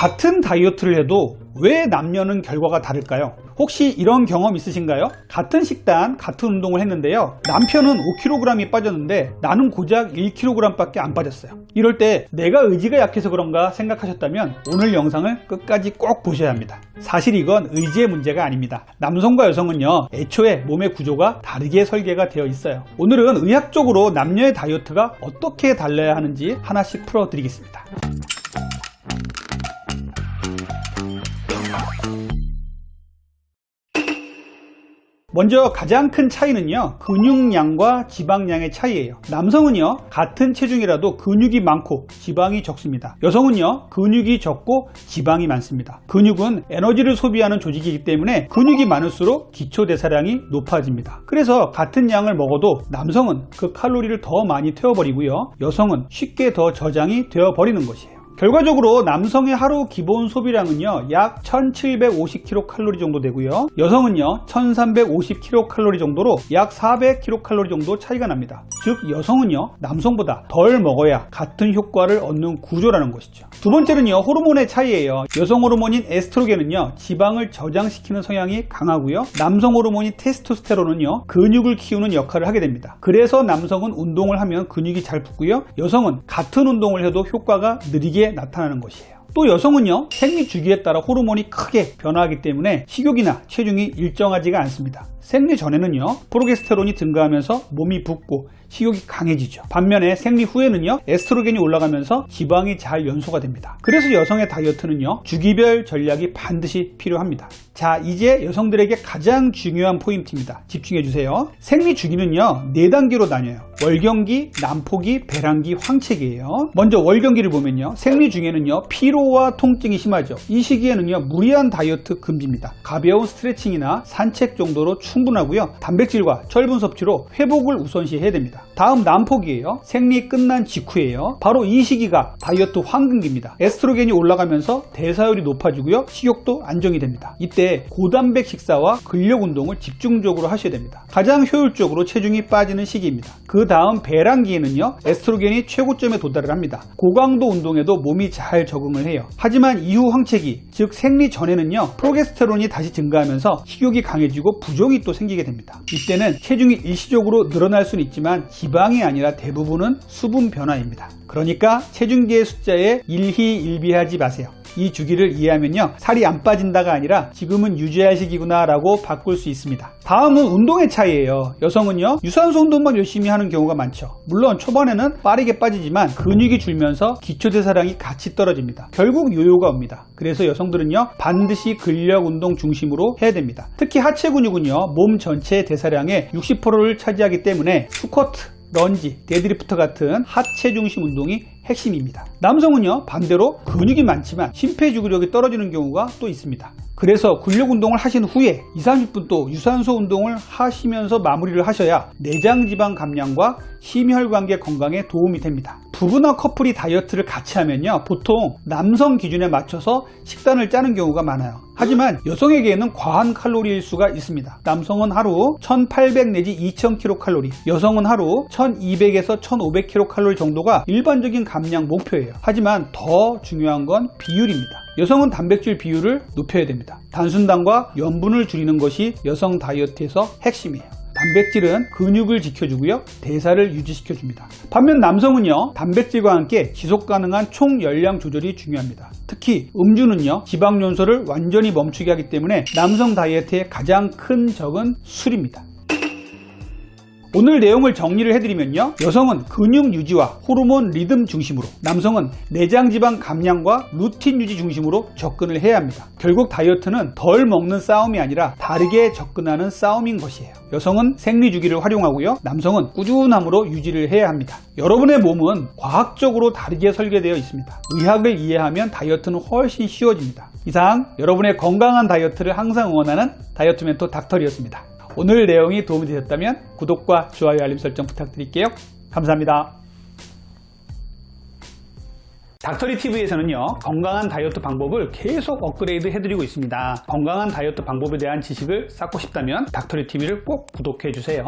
같은 다이어트를 해도 왜 남녀는 결과가 다를까요? 혹시 이런 경험 있으신가요? 같은 식단, 같은 운동을 했는데요. 남편은 5kg이 빠졌는데 나는 고작 1kg 밖에 안 빠졌어요. 이럴 때 내가 의지가 약해서 그런가 생각하셨다면 오늘 영상을 끝까지 꼭 보셔야 합니다. 사실 이건 의지의 문제가 아닙니다. 남성과 여성은요, 애초에 몸의 구조가 다르게 설계가 되어 있어요. 오늘은 의학적으로 남녀의 다이어트가 어떻게 달라야 하는지 하나씩 풀어드리겠습니다. 먼저 가장 큰 차이는요, 근육량과 지방량의 차이예요. 남성은요, 같은 체중이라도 근육이 많고 지방이 적습니다. 여성은요, 근육이 적고 지방이 많습니다. 근육은 에너지를 소비하는 조직이기 때문에 근육이 많을수록 기초대사량이 높아집니다. 그래서 같은 양을 먹어도 남성은 그 칼로리를 더 많이 태워버리고요, 여성은 쉽게 더 저장이 되어버리는 것이에요. 결과적으로 남성의 하루 기본 소비량은요, 약 1750kcal 정도 되고요, 여성은요 1350kcal 정도로 약 400kcal 정도 차이가 납니다. 즉 여성은요 남성보다 덜 먹어야 같은 효과를 얻는 구조라는 것이죠. 두 번째는요, 호르몬의 차이예요. 여성 호르몬인 에스트로겐은요 지방을 저장시키는 성향이 강하고요, 남성 호르몬인 테스토스테론은요 근육을 키우는 역할을 하게 됩니다. 그래서 남성은 운동을 하면 근육이 잘 붙고요, 여성은 같은 운동을 해도 효과가 느리게 나타나는 것이에요. 또 여성은요, 생리 주기에 따라 호르몬이 크게 변화하기 때문에 식욕이나 체중이 일정하지가 않습니다. 생리 전에는요, 프로게스테론이 증가하면서 몸이 붓고 식욕이 강해지죠. 반면에 생리 후에는요, 에스트로겐이 올라가면서 지방이 잘 연소가 됩니다. 그래서 여성의 다이어트는요, 주기별 전략이 반드시 필요합니다. 자, 이제 여성들에게 가장 중요한 포인트입니다. 집중해주세요. 생리 주기는요, 4단계로 나뉘어요. 월경기, 난포기, 배란기, 황체기예요. 먼저 월경기를 보면요, 생리 중에는요 피로와 통증이 심하죠. 이 시기에는요 무리한 다이어트 금지입니다. 가벼운 스트레칭이나 산책 정도로 충분하고요, 단백질과 철분 섭취로 회복을 우선시 해야 됩니다. 다음 난포기예요. 생리 끝난 직후예요. 바로 이 시기가 다이어트 황금기입니다. 에스트로겐이 올라가면서 대사율이 높아지고요, 식욕도 안정이 됩니다. 이때 고단백 식사와 근력 운동을 집중적으로 하셔야 됩니다. 가장 효율적으로 체중이 빠지는 시기입니다. 그 다음 배란기에는요, 에스트로겐이 최고점에 도달을 합니다. 고강도 운동에도 몸이 잘 적응을 해요. 하지만 이후 황체기, 즉 생리 전에는요, 프로게스테론이 다시 증가하면서 식욕이 강해지고 부종이 또 생기게 됩니다. 이때는 체중이 일시적으로 늘어날 수는 있지만 지방이 아니라 대부분은 수분 변화입니다. 그러니까 체중계의 숫자에 일희일비하지 마세요. 이 주기를 이해하면요, 살이 안 빠진다가 아니라 지금은 유지할 시기구나 라고 바꿀 수 있습니다. 다음은 운동의 차이예요. 여성은요, 유산소 운동만 열심히 하는 경우가 많죠. 물론 초반에는 빠르게 빠지지만 근육이 줄면서 기초대사량이 같이 떨어집니다. 결국 요요가 옵니다. 그래서 여성들은요, 반드시 근력 운동 중심으로 해야 됩니다. 특히 하체 근육은요, 몸 전체의 대사량의 60%를 차지하기 때문에 스쿼트, 런지, 데드리프트 같은 하체 중심 운동이 핵심입니다. 남성은요, 반대로 근육이 많지만 심폐지구력이 떨어지는 경우가 또 있습니다. 그래서 근력 운동을 하신 후에 20-30분 또 유산소 운동을 하시면서 마무리를 하셔야 내장 지방 감량과 심혈관계 건강에 도움이 됩니다. 부부나 커플이 다이어트를 같이 하면요, 보통 남성 기준에 맞춰서 식단을 짜는 경우가 많아요. 하지만 여성에게는 과한 칼로리일 수가 있습니다. 남성은 하루 1800 내지 2000kcal, 여성은 하루 1200에서 1500kcal 정도가 일반적인 감량 목표예요. 하지만 더 중요한 건 비율입니다. 여성은 단백질 비율을 높여야 됩니다. 단순당과 염분을 줄이는 것이 여성 다이어트에서 핵심이에요. 단백질은 근육을 지켜주고요, 대사를 유지시켜줍니다. 반면 남성은요, 단백질과 함께 지속 가능한 총 열량 조절이 중요합니다. 특히 음주는요, 지방 연소를 완전히 멈추게 하기 때문에 남성 다이어트의 가장 큰 적은 술입니다. 오늘 내용을 정리를 해드리면요, 여성은 근육 유지와 호르몬 리듬 중심으로, 남성은 내장 지방 감량과 루틴 유지 중심으로 접근을 해야 합니다. 결국 다이어트는 덜 먹는 싸움이 아니라 다르게 접근하는 싸움인 것이에요. 여성은 생리 주기를 활용하고요, 남성은 꾸준함으로 유지를 해야 합니다. 여러분의 몸은 과학적으로 다르게 설계되어 있습니다. 의학을 이해하면 다이어트는 훨씬 쉬워집니다. 이상 여러분의 건강한 다이어트를 항상 응원하는 다이어트 멘토 닥터리였습니다. 오늘 내용이 도움이 되셨다면 구독과 좋아요, 알림 설정 부탁드릴게요. 감사합니다. 닥터리TV에서는요, 건강한 다이어트 방법을 계속 업그레이드 해드리고 있습니다. 건강한 다이어트 방법에 대한 지식을 쌓고 싶다면 닥터리TV를 꼭 구독해주세요.